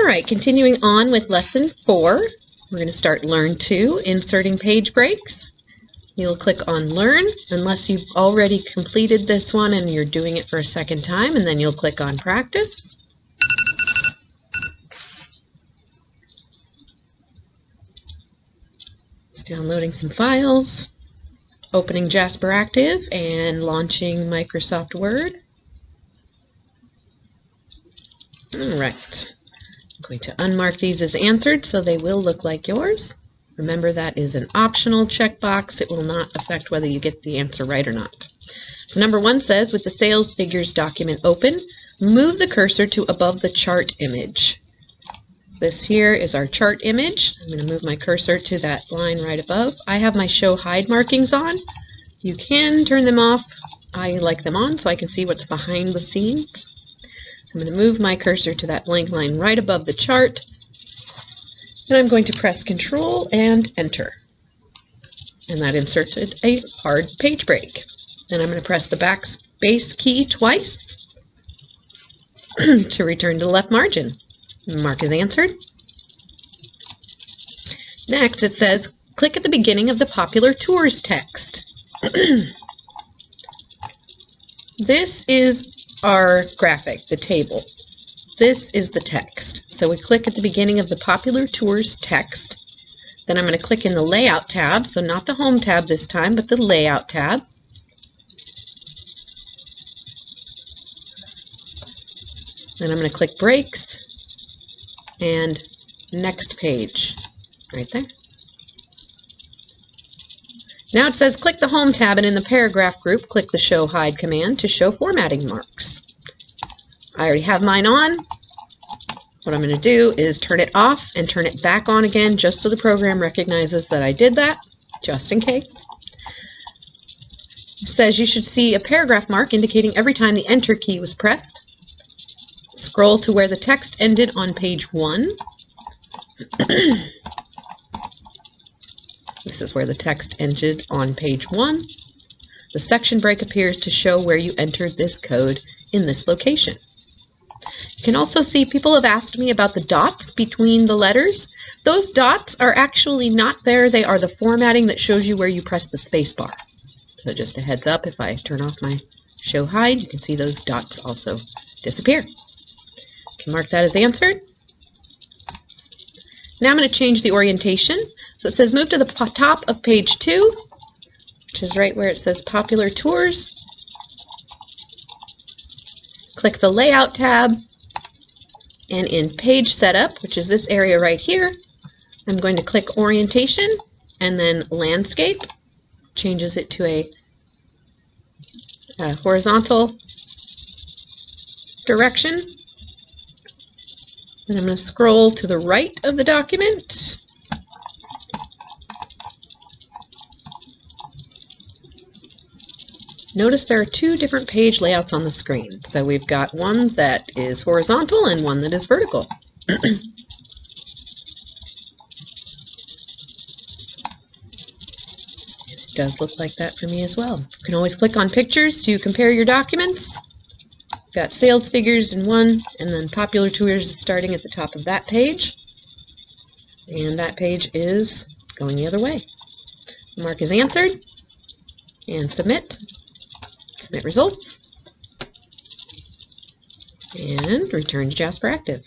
right, continuing on with lesson 4, we're going to start Learn 2, inserting page breaks. You'll click on Learn, unless you've already completed this one and you're doing it for a second time, and then you'll click on Practice. It's downloading some files, opening Jasper Active, and launching Microsoft Word. All right. I'm going to unmark these as answered so they will look like yours. Remember, that is an optional checkbox. It will not affect whether you get the answer right or not. So number 1 says, with the sales figures document open, move the cursor to above the chart image. This here is our chart image. I'm going to move my cursor to that line right above. I have my show hide markings on. You can turn them off. I like them on so I can see what's behind the scenes. So I'm going to move my cursor to that blank line right above the chart. And I'm going to press Control and Enter. And that inserted a hard page break. Then I'm going to press the backspace key twice to return to the left margin. Mark is answered. Next, it says, click at the beginning of the Popular Tours text. This is our graphic, the table. This is the text. So we click at the beginning of the Popular Tours text. Then I'm going to click in the Layout tab, so not the Home tab this time, but the Layout tab. Then I'm going to click Breaks and Next Page, right there. Now it says click the Home tab, and in the Paragraph group, click the Show Hide command to show formatting marks. I already have mine on. What I'm going to do is turn it off and turn it back on again, just so the program recognizes that I did that, just in case. It says you should see a paragraph mark indicating every time the Enter key was pressed. Scroll to where the text ended on page 1. This is where the text ended on page 1. The section break appears to show where you entered this code in this location. You can also see people have asked me about the dots between the letters. Those dots are actually not there. They are the formatting that shows you where you press the space bar. So just a heads up, if I turn off my show hide, you can see those dots also disappear. You can mark that as answered. Now I'm going to change the orientation. So it says move to the top of page 2, which is right where it says Popular Tours. Click the Layout tab, and in Page Setup, which is this area right here, I'm going to click Orientation and then Landscape. Changes it to a horizontal direction. And I'm going to scroll to the right of the document. Notice there are 2 different page layouts on the screen. So we've got one that is horizontal and one that is vertical. It does look like that for me as well. You can always click on pictures to compare your documents. We've got sales figures in one, and then Popular Tours starting at the top of that page. And that page is going the other way. The mark is answered, and submit. Submit results, and return to Jasper Active.